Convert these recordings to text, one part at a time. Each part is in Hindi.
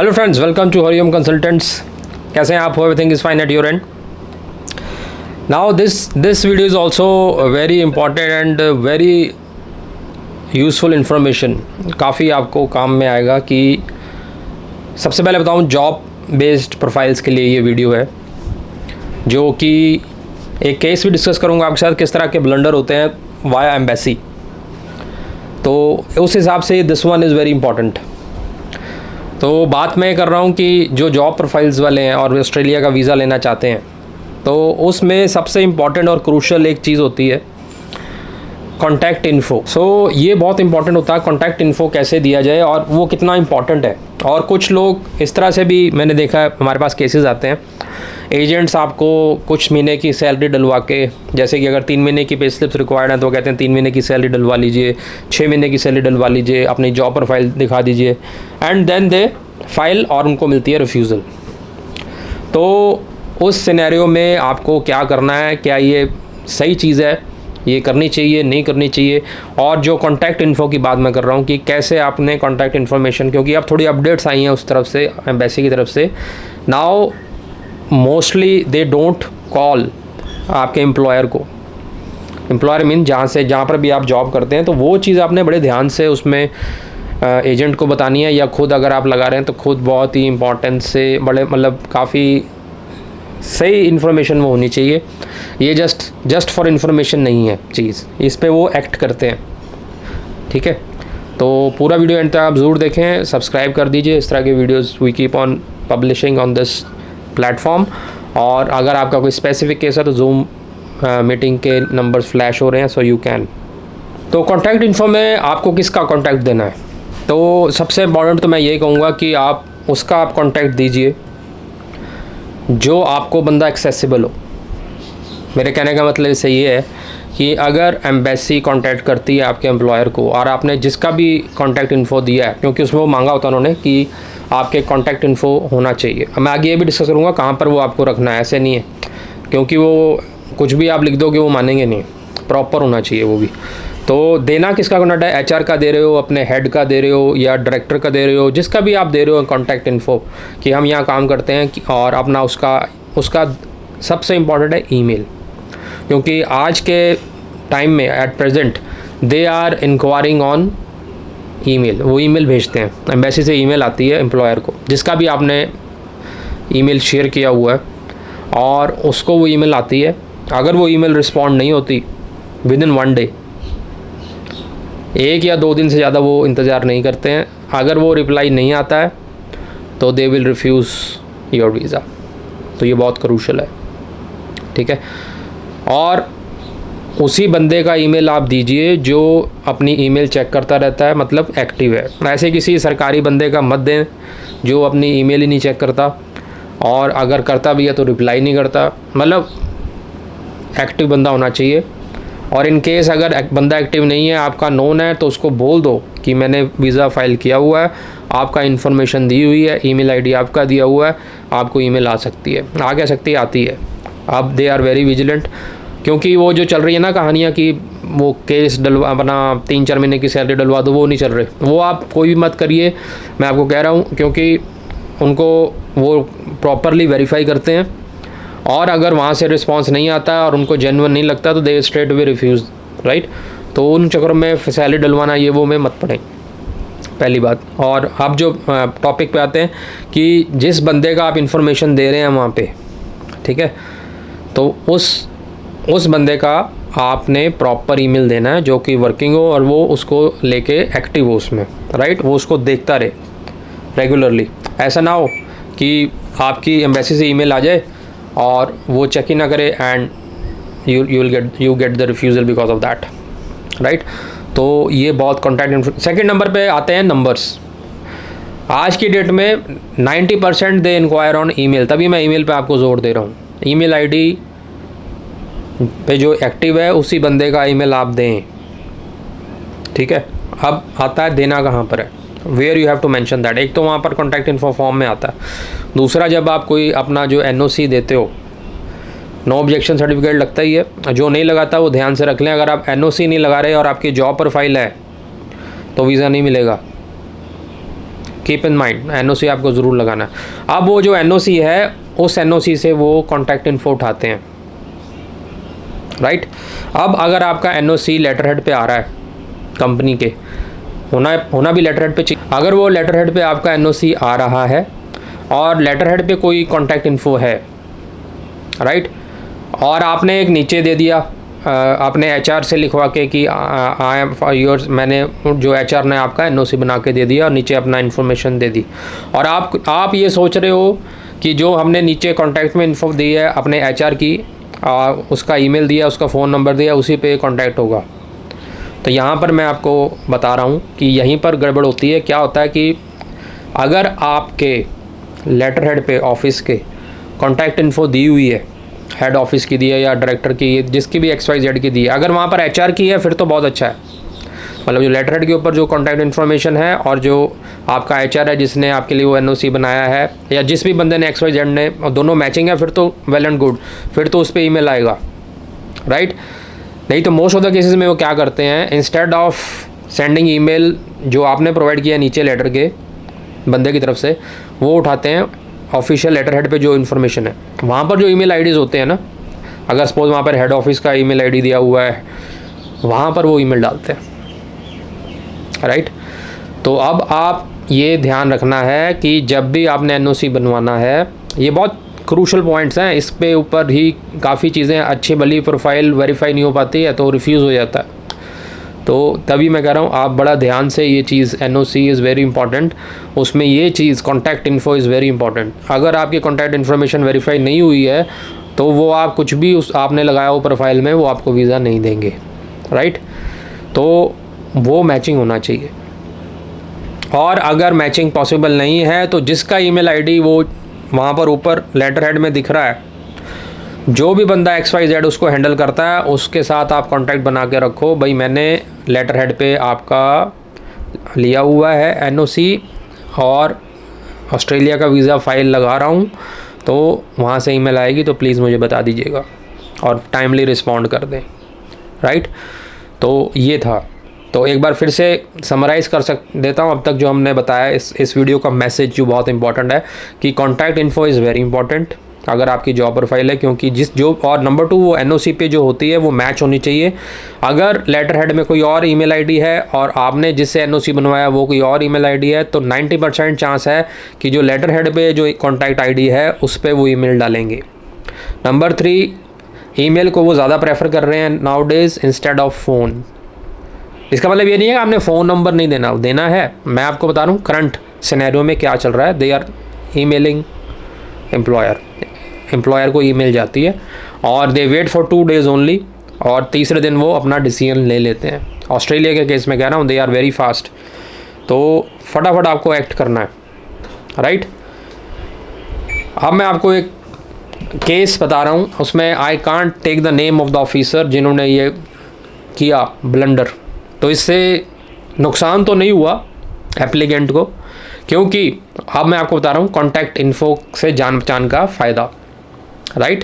Hello friends, welcome to Hariom consultants. कैसे हैं आप? Everything is fine at your end. Now this video is also very important and very useful information. काफ़ी आपको काम में आएगा कि सबसे पहले बताऊं, जॉब बेस्ड प्रोफाइल्स के लिए ये वीडियो है, जो कि एक केस भी डिस्कस करूंगा आपके साथ, किस तरह के ब्लंडर होते हैं वाया एम्बेसी। तो उस हिसाब से this one is very important. तो बात मैं कर रहा हूँ कि जो जॉब प्रोफाइल्स वाले हैं और ऑस्ट्रेलिया का वीज़ा लेना चाहते हैं, तो उसमें सबसे इम्पॉर्टेंट और क्रूशल एक चीज़ होती है कॉन्टैक्ट इन्फो। सो ये बहुत इंपॉर्टेंट होता है, कॉन्टैक्ट इन्फो कैसे दिया जाए और वो कितना इम्पॉर्टेंट है। और कुछ लोग इस तरह से भी मैंने देखा है, हमारे पास केसेस आते हैं, एजेंट्स आपको कुछ महीने की सैलरी डलवा के, जैसे कि अगर 3 महीने की पे स्लिप्स रिक्वायर्ड है तो कहते हैं 3 महीने की सैलरी डलवा लीजिए, 6 महीने की सैलरी डलवा लीजिए, अपनी जॉब प्रोफाइल दिखा दीजिए, एंड देन दे फाइल और उनको मिलती है रिफ्यूज़ल। तो उस सिनेरियो में आपको क्या करना है, क्या ये सही चीज़ है, ये करनी चाहिए नहीं करनी चाहिए। और जो कॉन्टैक्ट इन्फो की बात मैं कर रहा हूँ कि कैसे आपने कॉन्टैक्ट इन्फॉर्मेशन, क्योंकि अब थोड़ी अपडेट्स आई हैं उस तरफ से, एम्बेसी की तरफ से। Now mostly they don't call आपके एम्प्लॉयर को। एम्प्लॉयर मीन जहाँ पर भी आप जॉब करते हैं, तो वो चीज़ आपने बड़े ध्यान से उसमें एजेंट को बतानी है, या खुद अगर आप लगा रहे हैं तो खुद बहुत ही इम्पोर्टेंस से बड़े मतलब काफ़ी सही इन्फॉर्मेशन वो होनी चाहिए। ये जस्ट फॉर इन्फॉर्मेशन नहीं है चीज़, इस पे वो एक्ट करते हैं। ठीक है, तो पूरा वीडियो एंड तक आप ज़रूर देखें, सब्सक्राइब कर दीजिए। इस तरह के videos we keep on publishing on this platform. और अगर आपका कोई स्पेसिफिक केस है तो जूम मीटिंग के नंबर्स फ्लैश हो रहे हैं, सो यू कैन। तो कॉन्टैक्ट इन्फो में आपको किसका कॉन्टैक्ट देना है, तो सबसे इम्पॉर्टेंट तो मैं यही कहूँगा कि आप कॉन्टैक्ट दीजिए जो आपको बंदा एक्सेसिबल हो। मेरे कहने का मतलब इससे ये है कि अगर एम्बेसी कांटेक्ट करती है आपके एम्प्लॉयर को और आपने जिसका भी कॉन्टैक्ट इन्फो दिया है, क्योंकि उसमें वो मांगा होता है उन्होंने कि आपके कॉन्टैक्ट इन्फो होना चाहिए। मैं आगे ये भी डिस्कस करूँगा कहाँ पर वो आपको रखना है। ऐसे नहीं है, क्योंकि वो कुछ भी आप लिख दोगे वो मानेंगे नहीं, प्रॉपर होना चाहिए वो भी। तो देना किसका कॉन्टैक्ट है? एचआर का दे रहे हो, अपने हेड का दे रहे हो, या डायरेक्टर का दे रहे हो, जिसका भी आप दे रहे हो कॉन्टैक्ट इन्फो कि हम यहाँ काम करते हैं, और अपना उसका सबसे इम्पॉर्टेंट है ईमेल। क्योंकि आज के टाइम में at present they are inquiring on email. वो ईमेल भेजते हैं, एम्बेसी से ईमेल आती है एम्प्लॉयर को, जिसका भी आपने ईमेल शेयर किया हुआ है, और उसको वो ईमेल आती है। अगर वो ईमेल रिस्पॉन्ड नहीं होती विद इन 1 डे, 1 या 2 दिन से ज़्यादा वो इंतज़ार नहीं करते हैं, अगर वो रिप्लाई नहीं आता है तो they will refuse your visa. तो ये बहुत क्रूशल है। ठीक है, और उसी बंदे का ईमेल आप दीजिए जो अपनी ईमेल चेक करता रहता है, मतलब एक्टिव है। ऐसे किसी सरकारी बंदे का मत दें जो अपनी ईमेल ही नहीं चेक करता, और अगर करता भी है तो रिप्लाई नहीं करता। मतलब एक्टिव बंदा होना चाहिए। और इन केस अगर बंदा एक्टिव नहीं है, आपका नोन है, तो उसको बोल दो कि मैंने वीज़ा फाइल किया हुआ है, आपका इन्फॉर्मेशन दी हुई है, ईमेल आईडी आपका दिया हुआ है, आपको ईमेल आ सकती है, आती है। अब दे आर वेरी विजिलेंट, क्योंकि वो जो चल रही है ना कहानियाँ कि वो केस डलवा, अपना 3-4 महीने की सैलरी डलवा दो, वो नहीं चल रहे। वो आप कोई भी मत करिए, मैं आपको कह रहा हूँ, क्योंकि उनको वो प्रॉपरली वेरीफाई करते हैं, और अगर वहाँ से रिस्पांस नहीं आता है और उनको जेन्युइन नहीं लगता तो दे स्ट्रेट वे रिफ्यूज़, राइट। तो उन चक्करों में सैलरी डलवाना ये वो में मत पड़े, पहली बात। और अब जो टॉपिक पे आते हैं कि जिस बंदे का आप इंफॉर्मेशन दे रहे हैं वहाँ पे, ठीक है, तो उस बंदे का आपने प्रॉपर ईमेल देना है जो कि वर्किंग हो, और वो उसको लेके एक्टिव हो उसमें, राइट। वो उसको देखता रहे रेगुलरली। ऐसा ना हो कि आपकी एम्बेसी से ईमेल आ जाए और वो चेक ही ना करे, and you get the refusal because of that, right. तो ये बहुत कॉन्टैक्ट। सेकेंड नंबर पे आते हैं नंबर्स। आज की डेट में 90% दे इंक्वायर ऑन ईमेल, तभी मैं ईमेल पे आपको जोर दे रहा हूँ। ईमेल आईडी पे जो एक्टिव है उसी बंदे का ईमेल आप दें। ठीक है, अब आता है देना कहाँ पर है, where you have to mention that. एक तो वहाँ पर कॉन्टैक्ट इन्फो फॉर्म में आता है। दूसरा, जब आप कोई अपना जो NOC देते हो, नो ऑब्जेक्शन सर्टिफिकेट लगता ही है। जो नहीं लगाता वो ध्यान से रख लें, अगर आप NOC नहीं लगा रहे और आपकी जॉब प्रोफाइल है तो वीज़ा नहीं मिलेगा। कीप इन माइंड, एनओसी आपको ज़रूर लगाना है। अब वो जो एनओसी है, उस एनओसी से वो कॉन्टैक्ट इन्फो उठाते हैं, राइट। अब अगर आपका एनओसी लेटर हेड पे आ रहा है कंपनी के, होना भी लेटर हेड पे चाहिए। अगर वो लेटर हेड पे आपका एनओसी आ रहा है और लेटर हेड पे कोई कॉन्टैक्ट इन्फो है, राइट, और आपने एक नीचे दे दिया, आपने एचआर से लिखवा के कि आई एम फॉर योर्स, मैंने जो एचआर ने आपका एनओसी बना के दे दिया और नीचे अपना इन्फॉर्मेशन दे दी, और आप ये सोच रहे हो कि जो हमने नीचे कॉन्टैक्ट में इन्फो दी है अपने एचआर की, उसका ईमेल दिया, उसका फ़ोन नंबर दिया, उसी पे कॉन्टैक्ट होगा। तो यहाँ पर मैं आपको बता रहा हूँ कि यहीं पर गड़बड़ होती है। क्या होता है कि अगर आपके लेटर हेड पे ऑफिस के कॉन्टैक्ट इन्फो दी हुई है, हेड ऑफिस की दी है या डायरेक्टर की, जिसकी भी XYZ की दी है, अगर वहाँ पर एचआर की है फिर तो बहुत अच्छा है। मतलब जो लेटर हेड के ऊपर जो कॉन्टैक्ट इन्फॉर्मेशन है और जो आपका एचआर है जिसने आपके लिए वो एनओसी बनाया है, या जिस भी बंदे ने XYZ ने, दोनों मैचिंग है, फिर तो वेल एंड गुड, फिर तो उस पर ईमेल आएगा, राइट। नहीं तो मोस्ट ऑफ द केसेस में वो क्या करते हैं, इंस्टेड ऑफ सेंडिंग ईमेल जो आपने प्रोवाइड किया नीचे लेटर के बंदे की तरफ से, वो उठाते हैं ऑफिशियल लेटर हेड पे जो इन्फॉर्मेशन है, वहाँ पर जो ईमेल आईडीज़ होते हैं ना, अगर सपोज वहाँ पर हेड ऑफिस का ईमेल आईडी दिया हुआ है, वहाँ पर वो ईमेल डालते हैं, राइट। तो अब आप ये ध्यान रखना है कि जब भी आपने एनओसी बनवाना है, ये बहुत क्रूशल पॉइंट्स हैं, इस पे ऊपर ही काफ़ी चीज़ें, अच्छी भली प्रोफाइल वेरीफाई नहीं हो पाती है तो रिफ्यूज़ हो जाता है। तो तभी मैं कह रहा हूँ आप बड़ा ध्यान से ये चीज़, एनओसी इज़ वेरी इंपॉर्टेंट, उसमें ये चीज़ contact info is very important. अगर आपकी कॉन्टैक्ट इन्फॉर्मेशन वेरीफाई नहीं हुई है तो वो आप कुछ भी उस आपने लगाया हो प्रोफाइल में, वो आपको वीज़ा नहीं देंगे, राइट। तो वो मैचिंग होना चाहिए, और अगर मैचिंग पॉसिबल नहीं है तो जिसका ईमेल आईडी वो वहाँ पर ऊपर लेटर हेड में दिख रहा है, जो भी बंदा XYZ उसको हैंडल करता है, उसके साथ आप कांटेक्ट बना के रखो। भाई मैंने लेटर हेड पे आपका लिया हुआ है एनओसी और ऑस्ट्रेलिया का वीज़ा फ़ाइल लगा रहा हूँ, तो वहाँ से ईमेल आएगी तो प्लीज़ मुझे बता दीजिएगा और टाइमली रिस्पॉन्ड कर दें, राइट। तो ये था, तो एक बार फिर से समराइज़ कर देता हूँ अब तक जो हमने बताया इस वीडियो का मैसेज जो बहुत इंपॉर्टेंट है कि contact info is very important अगर आपकी जॉब प्रोफाइल है, क्योंकि और नंबर 2 वो एनओसी पे जो होती है वो मैच होनी चाहिए। अगर लेटर हेड में कोई और ईमेल आईडी है और आपने जिससे एनओसी बनवाया वो कोई और ईमेल आईडी है, तो 90% चांस है कि जो लेटर हेड पे जो कॉन्टैक्ट आईडी है उस पर वो ईमेल डालेंगे। नंबर 3, ईमेल को वो ज़्यादा प्रेफर कर रहे हैं now days instead of phone. इसका मतलब ये नहीं है कि आपने फ़ोन नंबर नहीं देना है। मैं आपको बता रहा हूँ करंट सिनेरियो में क्या चल रहा है। दे आर ईमेलिंग एम्प्लॉयर को ईमेल जाती है और दे वेट फॉर 2 days ओनली, और तीसरे दिन वो अपना डिसीजन ले लेते हैं। ऑस्ट्रेलिया के केस में कह रहा हूँ, दे आर वेरी फास्ट, तो फटाफट आपको एक्ट करना है, राइट। अब मैं आपको एक केस बता रहा हूँ, उसमें I can't take the name of the officer जिन्होंने ये किया ब्लंडर। तो इससे नुकसान तो नहीं हुआ एप्लीकेंट को, क्योंकि अब मैं आपको बता रहा हूँ कॉन्टैक्ट इन्फो से जान पहचान का फ़ायदा, राइट।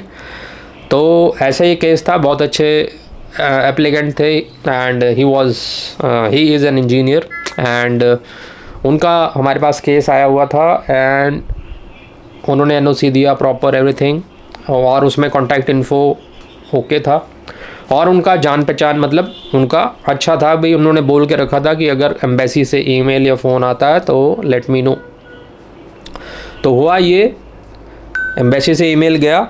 तो ऐसा ही केस था, बहुत अच्छे एप्लीकेंट थे and he is an engineer and उनका हमारे पास केस आया हुआ था एंड उन्होंने एनओसी दिया प्रॉपर एवरीथिंग, और उसमें कॉन्टैक्ट इन्फो ओके था और उनका जान पहचान मतलब उनका अच्छा था। भाई उन्होंने बोल के रखा था कि अगर एम्बेसी से ईमेल या फ़ोन आता है तो लेट मी नो। तो हुआ ये, एम्बेसी से ईमेल गया,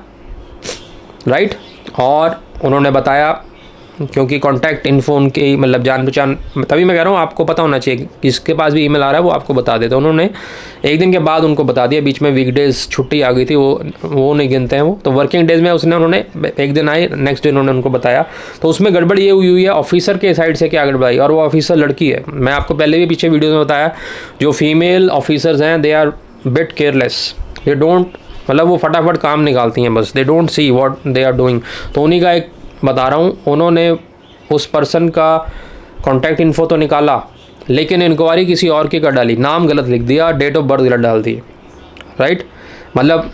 राइट, और उन्होंने बताया, क्योंकि कॉन्टैक्ट इन्फो उनके मतलब जान पहचान, तभी मैं कह रहा हूँ आपको पता होना चाहिए, किसके पास भी ईमेल आ रहा है वो आपको बता देता। उन्होंने एक दिन के बाद उनको बता दिया, बीच में वीकडेज छुट्टी आ गई थी, वो नहीं गिनते हैं वो, तो वर्किंग डेज में उन्होंने एक दिन आए, नेक्स्ट डे उन्होंने उनको बताया। तो उसमें गड़बड़ ये हुई है ऑफिसर के साइड से, क्या गड़बड़ आई, और वो ऑफिसर लड़की है। मैं आपको पहले भी पीछे वीडियो में बताया, जो फीमेल ऑफिसर्स हैं they are bit careless, they don't, मतलब वो फटाफट काम निकालती हैं बस, they don't see what they are doing. तो उन्हीं का एक बता रहा हूँ, उन्होंने उस पर्सन का कॉन्टैक्ट इन्फो तो निकाला लेकिन इंक्वायरी किसी और की कर डाली, नाम गलत लिख दिया, डेट ऑफ बर्थ गलत डाल दी, राइट। मतलब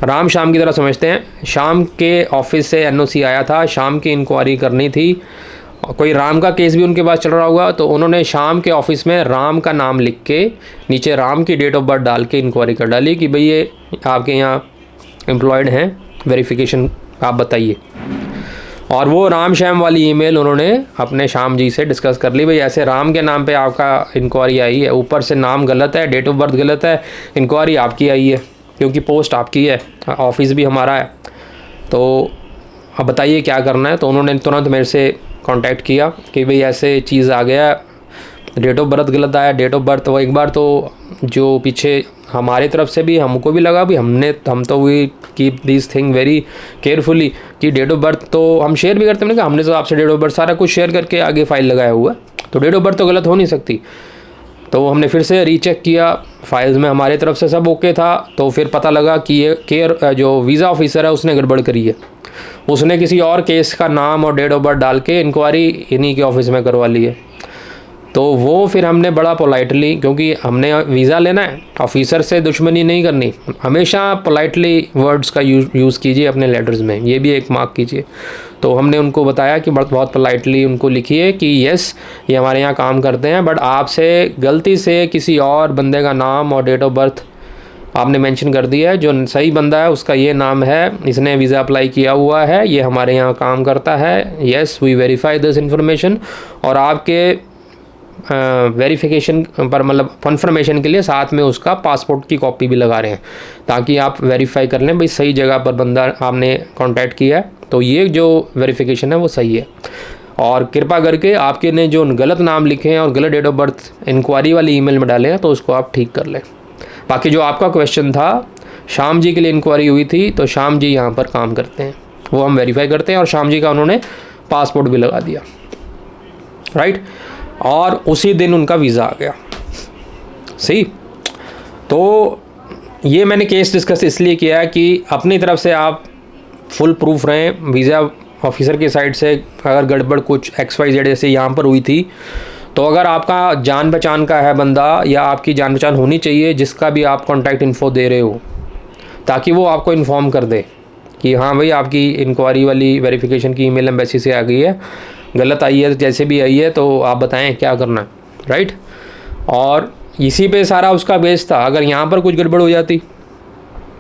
राम शाम की तरह समझते हैं, शाम के ऑफिस से एनओसी आया था, शाम की इंक्वायरी करनी थी कोई राम का केस भी उनके पास चल रहा होगा, तो उन्होंने शाम के ऑफिस में राम का नाम लिख के नीचे राम की डेट ऑफ बर्थ डाल के इंक्वायरी कर डाली कि भाई ये आपके यहाँ एम्प्लॉयड हैं, वेरिफिकेशन आप बताइए। और वो राम श्याम वाली ईमेल उन्होंने अपने श्याम जी से डिस्कस कर ली, भाई ऐसे राम के नाम पे आपका इंक्वायरी आई है, ऊपर से नाम गलत है, डेट ऑफ बर्थ गलत है, इंक्वायरी आपकी आई है क्योंकि पोस्ट आपकी है, ऑफिस भी हमारा है, तो अब बताइए क्या करना है। तो उन्होंने तुरंत मेरे से कांटेक्ट किया कि भाई ऐसे चीज़ आ गया, डेट ऑफ बर्थ गलत आया, डेट ऑफ बर्थ। वो एक बार तो जो पीछे हमारी तरफ से भी हमको भी लगा भी हम तो we keep this thing very carefully कि डेट ऑफ बर्थ तो हम शेयर भी करते हैं ना, हमने तो आपसे डेट ऑफ बर्थ सारा कुछ शेयर करके आगे फाइल लगाया हुआ है, तो डेट ऑफ बर्थ तो गलत हो नहीं सकती। तो हमने फिर से रीचेक किया, फाइल्स में हमारी तरफ से सब ओके था, तो फिर पता लगा कि ये केयर जो वीज़ा ऑफिसर है उसने गड़बड़ करी है, उसने किसी और केस का नाम और डेट ऑफ बर्थ डाल के इंक्वायरी इन्हीं के ऑफिस में करवा ली है। तो वो फिर हमने बड़ा पोलाइटली, क्योंकि हमने वीज़ा लेना है, ऑफिसर से दुश्मनी नहीं करनी, हमेशा पोलाइटली वर्ड्स का यूज़ कीजिए अपने लेटर्स में, ये भी एक मार्क कीजिए। तो हमने उनको बताया कि बहुत पोलाइटली उनको लिखिए कि यस ये हमारे यहाँ काम करते हैं, बट आपसे गलती से किसी और बंदे का नाम और डेट ऑफ बर्थ आपने मेंशन कर दिया है, जो सही बंदा है उसका ये नाम है, इसने वीज़ा अप्लाई किया हुआ है, ये हमारे यहाँ काम करता है, yes we verify this information. और आपके वेरिफिकेशन पर मतलब कन्फर्मेशन के लिए साथ में उसका पासपोर्ट की कॉपी भी लगा रहे हैं, ताकि आप वेरीफाई कर लें भाई सही जगह पर बंदा आपने कांटेक्ट किया है, तो ये जो वेरिफिकेशन है वो सही है। और कृपा करके आपके ने जो गलत नाम लिखे हैं और गलत डेट ऑफ बर्थ इंक्वायरी वाली ईमेल में डाले हैं, तो उसको आप ठीक कर लें। बाकी जो आपका क्वेश्चन था, श्याम जी के लिए इंक्वायरी हुई थी, तो श्याम जी यहाँ पर काम करते हैं, वो हम वेरीफाई करते हैं, और श्याम जी का उन्होंने पासपोर्ट भी लगा दिया, राइट। और उसी दिन उनका वीज़ा आ गया, सही। तो ये मैंने केस डिस्कस इसलिए किया कि अपनी तरफ से आप फुल प्रूफ रहें, वीज़ा ऑफिसर की साइड से अगर गड़बड़ कुछ XYZ जैसे यहाँ पर हुई थी, तो अगर आपका जान पहचान का है बंदा, या आपकी जान पहचान होनी चाहिए जिसका भी आप कॉन्टैक्ट इन्फो दे रहे हो, ताकि वो आपको इन्फॉर्म कर दे कि हाँ भाई आपकी इंक्वायरी वाली वेरिफिकेशन की ईमेल एम्बेसी से आ गई है, गलत आई है, जैसे भी आई है, तो आप बताएं क्या करना है, राइट। और इसी पे सारा उसका बेस था। अगर यहाँ पर कुछ गड़बड़ हो जाती,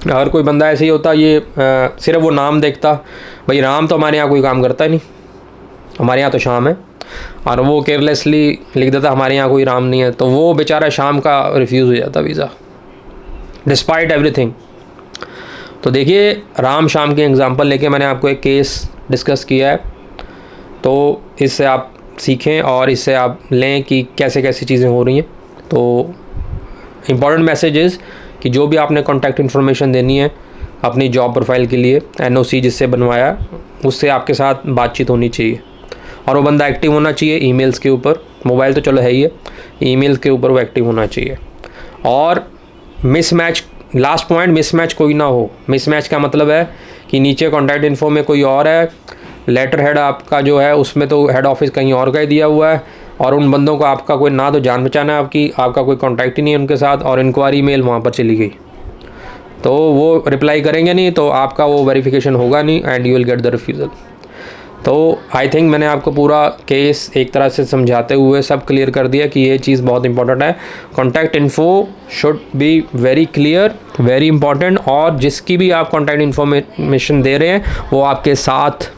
अगर कोई बंदा ऐसे ही होता, ये सिर्फ वो नाम देखता, भाई राम तो हमारे यहाँ कोई काम करता ही नहीं, हमारे यहाँ तो शाम है, और वो केयरलेसली लिख देता हमारे यहाँ कोई राम नहीं है, तो वो बेचारा शाम का रिफ्यूज़ हो जाता वीज़ा डिस्पाइट एवरीथिंग। तो देखिए, राम शाम के एग्जांपल लेके मैंने आपको एक केस डिस्कस किया है, तो इससे आप सीखें और इससे आप लें कि कैसे कैसी चीज़ें हो रही हैं। तो इम्पॉर्टेंट मैसेज इज़ कि जो भी आपने कॉन्टैक्ट इन्फॉर्मेशन देनी है अपनी जॉब प्रोफाइल के लिए, NOC जिससे बनवाया, उससे आपके साथ बातचीत होनी चाहिए, और वो बंदा एक्टिव होना चाहिए ईमेल्स के ऊपर, मोबाइल तो चलो है ही है, ईमेल्स के ऊपर वो एक्टिव होना चाहिए। और मिसमैच, लास्ट पॉइंट, मिसमैच कोई ना हो। मिसमैच का मतलब है कि नीचे कॉन्टैक्ट इन्फो में कोई और है, लेटर हेड आपका जो है उसमें तो हेड ऑफिस कहीं और का ही दिया हुआ है, और उन बंदों को आपका कोई ना तो जान पहचान है आपका कोई कॉन्टैक्ट ही नहीं है उनके साथ, और इंक्वायरी मेल वहाँ पर चली गई, तो वो रिप्लाई करेंगे नहीं, तो आपका वो वेरिफिकेशन होगा नहीं, and you will get the refusal. तो आई थिंक मैंने आपको पूरा केस एक तरह से समझाते हुए सब क्लियर कर दिया कि ये चीज़ बहुत इंपॉर्टेंट है। Contact info should be very clear, very important, और जिसकी भी आप कॉन्टैक्ट इन्फॉर्मेशन दे रहे हैं वो आपके साथ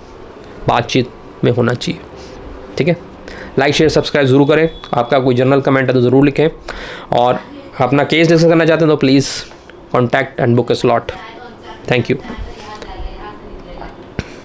बातचीत में होना चाहिए, ठीक है। लाइक शेयर सब्सक्राइब ज़रूर करें, आपका कोई जनरल कमेंट है तो ज़रूर लिखें, और अपना केस डिस्कस करना चाहते हैं तो please contact and book A slot. Thank you.